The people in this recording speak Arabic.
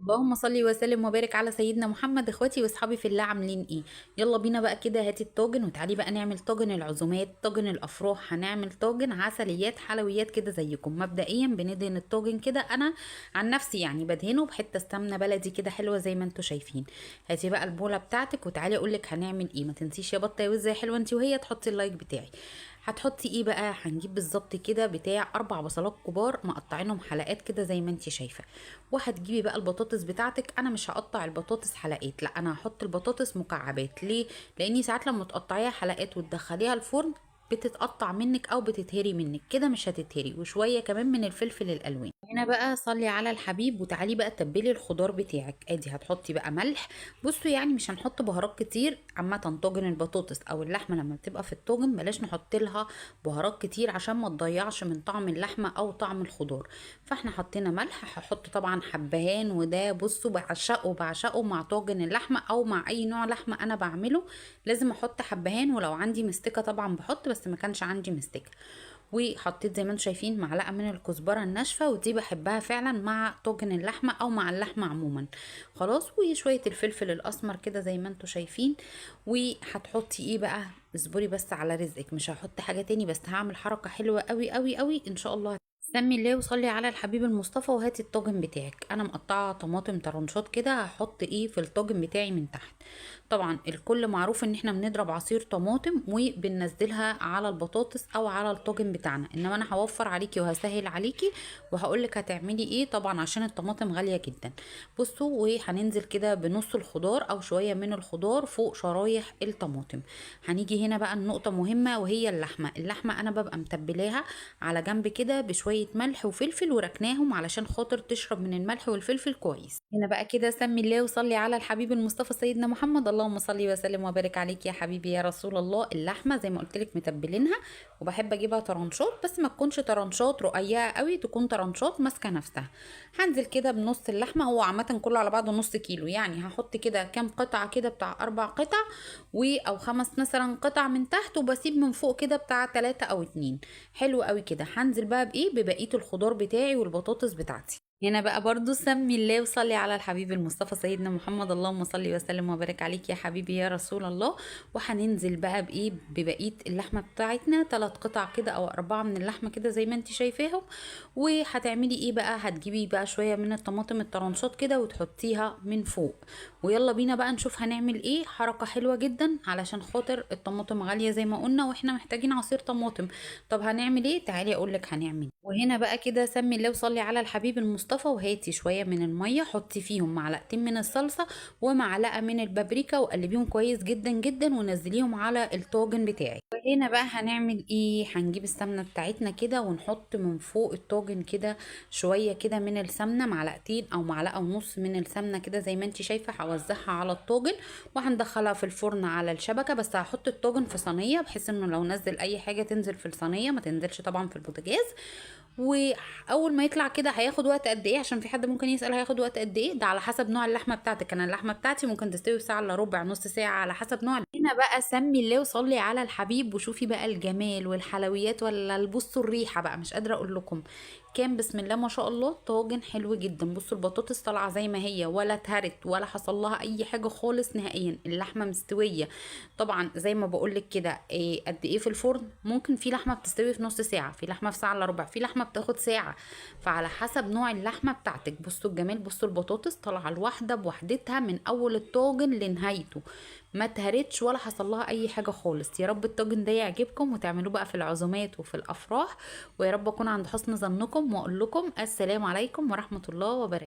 اللهم صل وسلم وبارك على سيدنا محمد. اخواتي واصحابي في الله عاملين ايه؟ يلا بينا بقى كده، هاتي الطاجن وتعالي بقى نعمل طاجن العزومات، طاجن الافراح، هنعمل طاجن عسليات حلويات كده زيكم. مبدئيا بندهن الطاجن كده، انا عن نفسي يعني بدهنه بحته سمنه بلدي كده حلوه زي ما انتم شايفين. هاتي بقى البوله بتاعتك وتعالي اقول لك هنعمل ايه. ما تنسيش يا بطه يا وزه يا حلوه انت وهي تحطي اللايك بتاعي. هتحطي ايه بقى؟ هنجيب بالظبط كده بتاع 4 بصلات كبار مقطعينهم حلقات كده زي ما انت شايفه. وهتجيبي بقى البطاطس بتاعتك. انا مش هقطع البطاطس حلقات، لا انا هحط البطاطس مكعبات. ليه؟ لاني ساعات لما تقطعيها حلقات وتدخليها الفرن بتتقطع منك او بتتهري منك، كده مش هتتهري. وشويه كمان من الفلفل الالوان. هنا بقى صلي على الحبيب وتعالي بقى تبلي الخضار بتاعك. ادي هتحطي بقى ملح. بصوا يعني مش هنحط بهارات كتير. عامه طاجن البطاطس او اللحمه لما بتبقى في الطاجن بلاش نحط لها بهارات كتير عشان ما تضيعش من طعم اللحمه او طعم الخضار. فاحنا حطينا ملح. هحط طبعا حبهان، وده بصوا بعشقه بعشقه مع طاجن اللحمه او مع اي نوع لحمه انا بعمله. لازم احط حبهان، ولو عندي مستكه طبعا بحط، بس ما كانش عندي مستكه. وحطيت زي ما انتم شايفين معلقه من الكزبره الناشفه، ودي بحبها فعلا مع طاجن اللحمه او مع اللحمه عموما. خلاص. وشويه الفلفل الاسمر كده زي ما انتم شايفين. وهتحطي ايه بقى؟ اصبري بس على رزقك، مش هحط حاجه تاني، بس هعمل حركه حلوه قوي قوي قوي ان شاء الله. سمي الله وصلي على الحبيب المصطفى. وهاتي الطاجن بتاعك. انا مقطعه طماطم طرنشات كده، هحط ايه في الطاجن بتاعي من تحت. طبعا الكل معروف ان احنا بنضرب عصير طماطم وبننزلها على البطاطس او على الطاجن بتاعنا، انما انا هوفر عليكي وهسهل عليكي وهقولك هتعملي ايه طبعا عشان الطماطم غاليه جدا. بصوا، وهننزل كده بنص الخضار او شويه من الخضار فوق شرايح الطماطم. هنيجي هنا بقى النقطه مهمه وهي اللحمه انا ببقى متبلاها على جنب كده بشويه ملح وفلفل وركناهم علشان خاطر تشرب من الملح والفلفل كويس. هنا بقى كده سمي الله وصلي على الحبيب المصطفى سيدنا محمد. اللهم صلي وسلم وبارك عليك يا حبيبي يا رسول الله. اللحمه زي ما قلت لك متبلينها، وبحب اجيبها طرنشات، بس ما تكونش طرنشات رقيقه قوي، تكون طرنشات ماسكه نفسها. هنزل كده بنص اللحمه، هو عامه كله على بعضه نص كيلو، يعني هحط كده كام قطعه كده بتاع 4 قطع او 5 مثلا قطع من تحت، وبسيب من فوق كده بتاع 3 او 2. حلو قوي كده. هنزل بقى بايه؟ ببقيه الخضار بتاعي والبطاطس بتاعتي. هنا بقى برضو سمي الله وصلي على الحبيب المصطفى سيدنا محمد. اللهم صلي وسلم وبارك عليك يا حبيبي يا رسول الله. وهننزل بقى بايه؟ ببقيه اللحمه بتاعتنا، 3 قطع كده او 4 من اللحمه كده زي ما انت شايفاهم. وهتعملي ايه بقى؟ هتجيبي بقى شويه من الطماطم الطرنشات كده وتحطيها من فوق. ويلا بينا بقى نشوف هنعمل ايه. حركه حلوه جدا علشان خاطر الطماطم غاليه زي ما قلنا، واحنا محتاجين عصير طماطم. طب هنعمل ايه؟ تعالي اقول لك هنعمل إيه. وهنا بقى كده سمي الله وصلي على الحبيب المصطفى، وهاتي شويه من الميه حطي فيهم معلقتين من الصلصه ومعلقه من البابريكا، وقلبيهم كويس جدا جدا ونزليهم على الطاجن بتاعك. وهنا بقى هنعمل ايه؟ هنجيب السمنه بتاعتنا كده ونحط من فوق الطاجن كده شويه كده من السمنه، معلقتين او معلقه ونص من السمنه كده زي ما انت شايفه. هوزعها على الطاجن وهندخلها في الفرن على الشبكه، بس هحط الطاجن في صينيه بحيث انه لو نزل اي حاجه تنزل في الصينيه، ما تنزلش طبعا في البوتاجاز. واول ما يطلع كده هياخد وقت قد ايه؟ عشان في حد ممكن يسأل هياخد وقت قد ايه. ده على حسب نوع اللحمه بتاعتك. انا اللحمه بتاعتي ممكن تستوي في ساعه الا ربع، نص ساعه، على حسب نوع. هنا بقى سمي الله وصلي على الحبيب وشوفي بقى الجمال والحلويات، ولا بصوا الريحه بقى مش قادره اقول لكم. كان بسم الله ما شاء الله طاجن حلو جدا. بصوا البطاطس طالعه زي ما هي، ولا اتهرت ولا حصل لها اي حاجه خالص نهائيا. اللحمه مستويه طبعا زي ما بقول لك كده. إيه قد ايه في الفرن؟ ممكن في لحمه بتستوي في نص ساعه، في لحمه في ساعه الا ربع، في لحمه بتاخد ساعه. فعلى حسب نوع اللحمه بتاعتك. بصوا الجمال، بصوا البطاطس طالعه الواحده بوحدتها من اول الطاجن لنهايته، ما اتهرتش ولا حصل لها اي حاجه خالص. يا رب الطاجن ده يعجبكم وتعملوه بقى في العزومات وفي الافراح. ويا رب اكون عند حسن ظنكم، واقول لكم السلام عليكم ورحمه الله وبركاته.